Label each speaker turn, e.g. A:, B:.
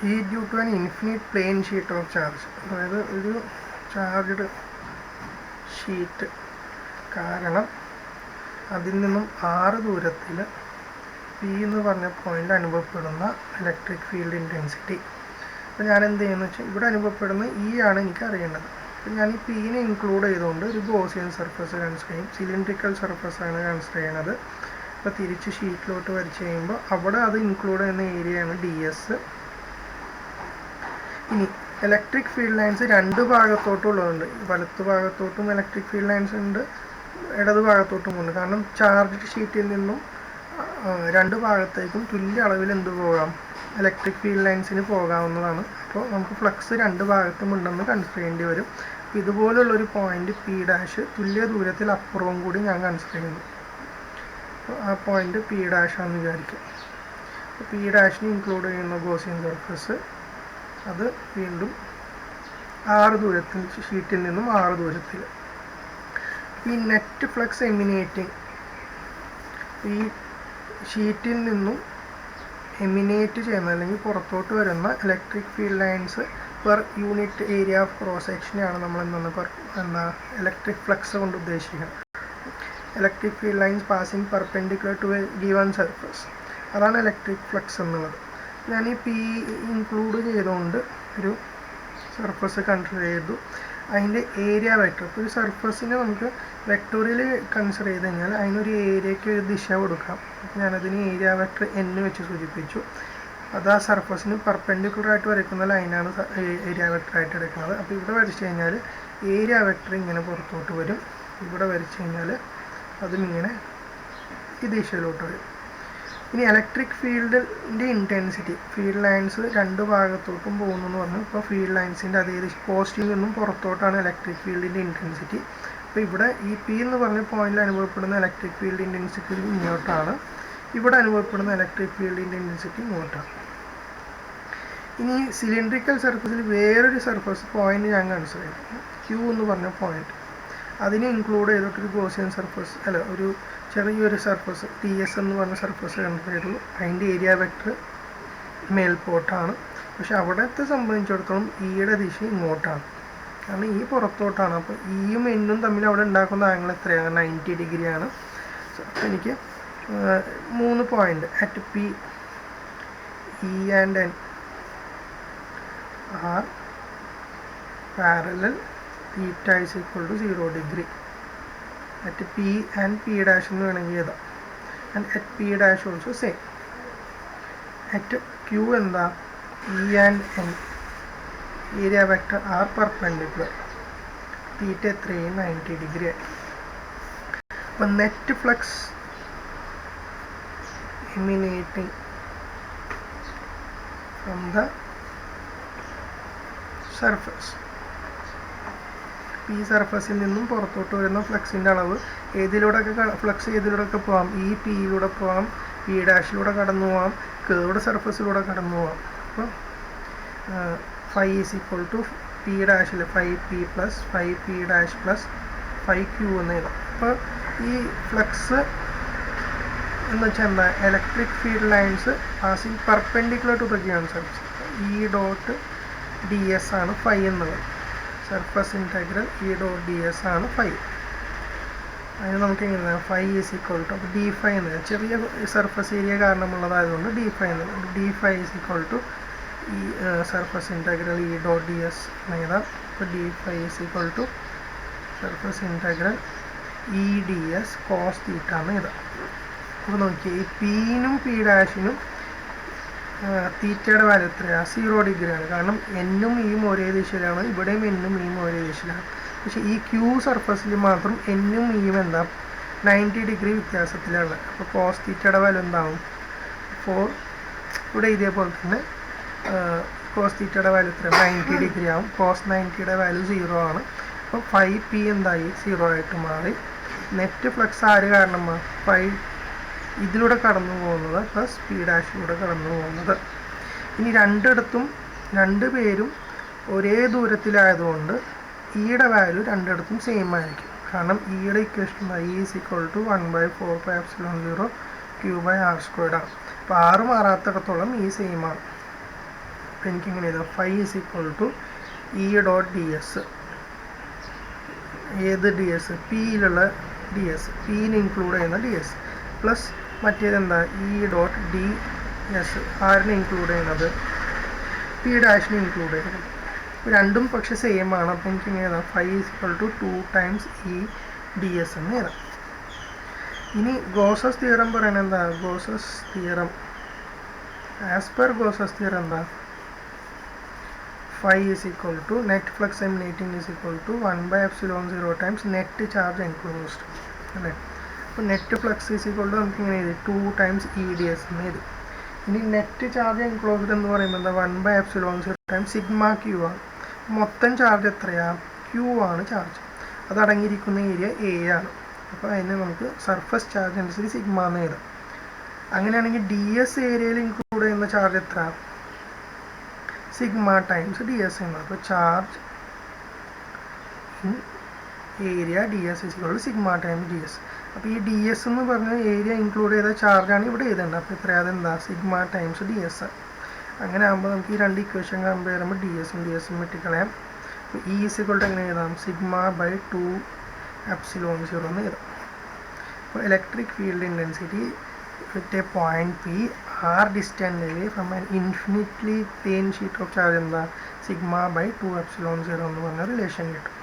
A: ഈ due to an infinite plane sheet of charge, അതായത് ഒരു ചാർജ്ഡ് ഷീറ്റ് കാരണം അതിൽ നിന്നും r ദൂരത്തിൽ പി എന്ന് പറഞ്ഞ പോയിന്റ് അനുഭവപ്പെടുന്ന ഇലക്ട്രിക് ഫീൽഡ് ഇൻറ്റൻസിറ്റി. അപ്പോൾ ഞാൻ എന്ത് ചെയ്യുന്നു വെച്ചാൽ ഇവിടെ അനുഭവപ്പെടുന്ന ആണ് എനിക്ക് അറിയേണ്ടത്. അപ്പോൾ ഞാൻ ഈ പീനെ ഇൻക്ലൂഡ് ചെയ്തുകൊണ്ട് ഒരു ഗോസിയൻ സർഫസ് കൺസിഡർ ചെയ്യും. സിലിണ്ട്രിക്കൽ സർഫസാണ് കൺസിഡർ ചെയ്യണത്. അപ്പോൾ തിരിച്ച് ഷീറ്റിലോട്ട് വരച്ച് കഴിയുമ്പോൾ അവിടെ അത് ഇൻക്ലൂഡ് ചെയ്യുന്ന ഏരിയയാണ് DS. ഇനി ഇലക്ട്രിക് ഫീൽഡ് ലൈൻസ് രണ്ട് ഭാഗത്തോട്ടുള്ളതുണ്ട്. വലത്ത് ഭാഗത്തോട്ടും ഇലക്ട്രിക് ഫീൽഡ് ലൈൻസ് ഉണ്ട്, ഇടത് ഭാഗത്തോട്ടും ഉണ്ട്. കാരണം ചാർജ്ഡ് ഷീറ്റിൽ നിന്നും രണ്ട് ഭാഗത്തേക്കും തുല്യ അളവിൽ എന്ത് പോകാം, ഇലക്ട്രിക് ഫീൽഡ് ലൈൻസിന് പോകാവുന്നതാണ്. അപ്പോൾ നമുക്ക് ഫ്ലക്സ് രണ്ട് ഭാഗത്തും ഉണ്ടെന്ന് കൺസിഡർ ചെയ്യേണ്ടി വരും. അപ്പോൾ ഇതുപോലുള്ളൊരു പോയിന്റ് P' തുല്യ ദൂരത്തിൽ അപ്പുറവും കൂടി ഞാൻ കൺസിഡർ ചെയ്യുന്നു. അപ്പോൾ ആ പോയിന്റ് P' ആണെന്ന് വിചാരിക്കും. അപ്പോൾ P' ഇൻക്ലൂഡ് ചെയ്യുന്ന ഗോസിയൻ സർഫസ് അത് വീണ്ടും r ദൂരത്തിൽ, ഷീറ്റിൽ നിന്നും r ദൂരത്തിൽ. ഈ നെറ്റ് ഫ്ലക്സ് എമിനേറ്റിംഗ്, ഈ ഷീറ്റിൽ നിന്നും എമിനേറ്റ് ചെയ്യുന്ന അല്ലെങ്കിൽ പുറത്തോട്ട് വരുന്ന electric field lines per unit area of cross സെക്ഷനെയാണ് നമ്മൾ ഇലക്ട്രിക് ഫ്ലക്സ് കൊണ്ട് ഉദ്ദേശിക്കുന്നത്. Electric field lines passing perpendicular to a given surface, അതാണ് ഇലക്ട്രിക് ഫ്ലക്സ് എന്നുള്ളത്. ഞാൻ ഈ P ഇൻക്ലൂഡ് ചെയ്തുകൊണ്ട് ഒരു സർഫസ് കൺസിഡർ ചെയ്തു. അതിൻ്റെ ഏരിയ വെക്ടർ, ഇപ്പോൾ ഒരു സർഫസിനെ നമുക്ക് വെക്ടോറിയൽ കൺസിഡർ ചെയ്ത് കഴിഞ്ഞാൽ അതിനൊരു ഏരിയയ്ക്ക് ഒരു ദിശ കൊടുക്കാം. അപ്പോൾ ഞാനതിന് ഏരിയ വെക്ടർ N വെച്ച് സൂചിപ്പിച്ചു. അത് ആ സർഫസിന് പെർപെൻഡിക്കുലറായിട്ട് വരയ്ക്കുന്ന ലൈനാണ് ഏരിയ വെക്ടറായിട്ട് എടുക്കുന്നത്. അപ്പോൾ ഇവിടെ വരച്ച് കഴിഞ്ഞാൽ ഏരിയ വെക്ടർ ഇങ്ങനെ പുറത്തോട്ട് വരും. ഇവിടെ വരച്ച് കഴിഞ്ഞാൽ അതും ഇങ്ങനെ ഈ ദിശയിലോട്ട് വരും. ഇനി ഇലക്ട്രിക് ഫീൽഡിൻ്റെ ഇൻറ്റൻസിറ്റി, ഫീൽഡ് ലൈൻസ് രണ്ട് ഭാഗത്തോട്ടും പോകുന്നു എന്ന് പറഞ്ഞു. ഇപ്പോൾ ഫീൽഡ് ലൈൻസിൻ്റെ അതേ ദിശ പോസിറ്റീവ് നിന്നും പുറത്തോട്ടാണ് ഇലക്ട്രിക് ഫീൽഡിൻ്റെ ഇൻറ്റൻസിറ്റി. അപ്പോൾ ഇവിടെ ഈ P എന്ന് പറഞ്ഞ പോയിന്റിൽ അനുഭവപ്പെടുന്ന ഇലക്ട്രിക് ഫീൽഡ് ഇൻറ്റൻസിറ്റി ഇങ്ങോട്ടാണ്, ഇവിടെ അനുഭവപ്പെടുന്ന ഇലക്ട്രിക് ഫീൽഡിൻ്റെ ഇൻറ്റൻസിറ്റി ഇങ്ങോട്ടാണ്. ഇനി സിലിണ്ട്രിക്കൽ സർഫസിൽ വേറൊരു സർഫസ് പോയിന്റ് ഞാൻ കൺസിഡർ ചെയ്തു, Q എന്ന് പറഞ്ഞ പോയിന്റ്. അതിനെ ഇൻക്ലൂഡ് ചെയ്തിട്ടൊരു ഗോസിയൻ സർഫസ്, ഒരു ചെറിയൊരു സർഫസ് DS എന്ന് പറഞ്ഞ സർഫസ് കൺസിഡർ ചെയ്തു. അതിൻ്റെ ഏരിയ വെക്ടർ മേൽപോട്ടാണ്. പക്ഷെ അവിടത്തെ സംബന്ധിച്ചിടത്തോളം യുടെ ദിശ ഇങ്ങോട്ടാണ്, കാരണം ഈ പുറത്തോട്ടാണ്. അപ്പോൾ യും N തമ്മിൽ അവിടെ ഉണ്ടാക്കുന്ന ആംഗിൾ എത്രയാണ്, 90 ഡിഗ്രിയാണ്. അപ്പോൾ എനിക്ക് 3 point at P, E and N R parallel, theta is equal to 0 degree. At P and P' എന്ന് വേണമെങ്കിൽ എഴുതാം. And at P' also same. At Q എന്താ, E and N area vector are perpendicular, theta എത്രയും 90 degree ആയി. അപ്പോൾ net flux emanating from the surface, ഈ സർഫസിൽ നിന്നും പുറത്തോട്ട് വരുന്ന ഫ്ലക്സിൻ്റെ അളവ് ഫ്ലക്സ് ഏതിലൂടെയൊക്കെ പോകാം, ഈ Pയിലൂടെ പോകാം, P' കടന്നു പോകാം, കേർവ്ഡ് സർഫസിലൂടെ കടന്നു പോകാം. അപ്പോൾ phi is equal to P' 5P plus 5P' plus 5Q എന്ന് എഴുതാം. അപ്പോൾ ഈ ഫ്ലക്സ് എന്ന് വെച്ചാൽ എന്താ, electric field lines passing perpendicular to the given surface. E.ds ആണ് phi എന്നുള്ളത്. സർഫസ് ഇൻറ്റഗ്രൽ E.ds ആണ് phi. അതിന് നമുക്ക് എങ്ങനെ, phi ഈസ് ഈക്വൽ ടു, അപ്പോൾ d phi എന്ന്, ചെറിയ സർഫസ് ഏരിയ കാരണമുള്ളതായതുകൊണ്ട് d phi എന്ന്, d phi is equal to ഈ സർഫസ് ഇൻറ്റഗ്രൽ E.ds എന്ന് എഴുതാം. അപ്പോൾ d phi is equal to surface integral E.ds cos theta എന്ന് എഴുതാം. അപ്പോൾ നോക്കിയാൽ ഈ Pനും P' തീറ്റയുടെ വാല്യൂ എത്രയാണ്, 0 ഡിഗ്രിയാണ്. കാരണം N-ഉം E-യും ഒരേ ദിശയിലാണ്, ഇവിടെയും N-ഉം E-യും ഒരേ ദിശയിലാണ്. പക്ഷേ ഈ Q സർഫസിൽ മാത്രം N-ഉം E-യും എന്താ 90 ഡിഗ്രി വ്യത്യാസത്തിലാണ്. അപ്പോൾ കോസ് തീറ്റയുടെ വാല്യൂ എന്താവും, 4. ഇവിടെ ഇതേപോലെ തന്നെ കോസ് തീറ്റയുടെ വാല്യൂ എത്ര, 90 ഡിഗ്രി ആവും. കോസ് 90യുടെ വാല്യൂ 0 ആണ്. അപ്പോൾ 5P എന്തായി, 0 ആയിട്ട് മാറി. നെറ്റ് ഫ്ലക്സ് ആര് കാരണമാണ്, 5 ഇതിലൂടെ കടന്നു പോകുന്നത് പ്ലസ് P' കടന്നു പോകുന്നത്. ഇനി രണ്ടുപേരും ഒരേ ദൂരത്തിലായതുകൊണ്ട് Eയുടെ വാല്യൂ രണ്ടിടത്തും സെയിം ആയിരിക്കും. കാരണം Eയുടെ equation E is equal to 1/4πε0 Q/r² ആണ്. അപ്പോൾ r മാറാത്തിടത്തോളം E സെയിം ആണ്. അപ്പോൾ എനിക്കിങ്ങനെ എഴുതാം phi is equal to E dot d s. ഏത് ഡി എസ്? പിയിലുള്ള ഡി എസ്, പിയിൽ ഇൻക്ലൂഡ് ചെയ്യുന്ന ഡി എസ് പ്ലസ് മറ്റേതെന്താ ഇ ഡോട്ട് ഡി എസ്. ആരിനെ ഇൻക്ലൂഡ് ചെയ്യുന്നത്? പി ഡാഷിനെ ഇൻക്ലൂഡ് ചെയ്യുന്നത്. രണ്ടും പക്ഷെ സെയിം ആണ്. അപ്പോൾ എനിക്ക് ഇങ്ങനെ എഴുതാം phi is equal to 2 times E d s എന്ന് എഴുതാം. ഇനി ഗോസസ് തിയറം പറയുന്നത് എന്താ? Gauss's theorem as per Gauss's theorem എന്താ? phi is equal to net flux emanating is equal to 1 by epsilon 0 times net charge enclosed അല്ലേ. അപ്പോൾ net flux is equal to നമുക്ക് ഇങ്ങനെ എഴുതി 2 ടൈംസ് ഇ ഡി എസ് എന്ന് എഴുതി. ഇനി net charge enclosed എന്ന് പറയുമ്പോൾ എന്താ? 1 by epsilon 0 times sigma Q ആണ്. മൊത്തം ചാർജ് എത്രയാണ്? ക്യൂ ആണ് ചാർജ്. അത് അടങ്ങിയിരിക്കുന്ന ഏരിയ എ ആണ്. അപ്പോൾ അതിന് നമുക്ക് സർഫസ് ചാർജ് ഡെൻസിറ്റി സിഗ്മ എന്ന് എഴുതാം. അങ്ങനെയാണെങ്കിൽ ഡി എസ് ഏരിയയിൽ ഇൻക്ലൂഡ് ചെയ്യുന്ന ചാർജ് എത്ര? സിഗ്മ ടൈംസ് ഡി എസ് എന്നാണ്. അപ്പോൾ charge in area D S is equal to sigma times D S. അപ്പോൾ ഈ ഡി എസ് എന്ന് പറഞ്ഞ ഏരിയ ഇൻക്ലൂഡ് ചെയ്ത ചാർജാണ് ഇവിടെ എഴുതേണ്ടത്. അപ്പോൾ എത്രയാണ്? അതെന്താ? Sigma times D S. അങ്ങനെ ആകുമ്പോൾ നമുക്ക് ഈ രണ്ട് ഇക്വേഷൻ കമ്പയർ ചെയ്യുമ്പോൾ ഡി എസും വെട്ടിക്കളയാം. അപ്പോൾ ഇ ഈസ് ഈക്വൽ ടു എങ്ങനെ എഴുതാം? സിഗ്മ ബൈ 2 എപ്സിലോൺ 0 എന്ന് എഴുതാം. അപ്പോൾ electric field intensity at a point P r distant away from an infinitely plane sheet of charge എന്താ? സിഗ്മ ബൈ 2 എപ്സിലോൺ 0 എന്ന് പറഞ്ഞ റിലേഷൻ കിട്ടും.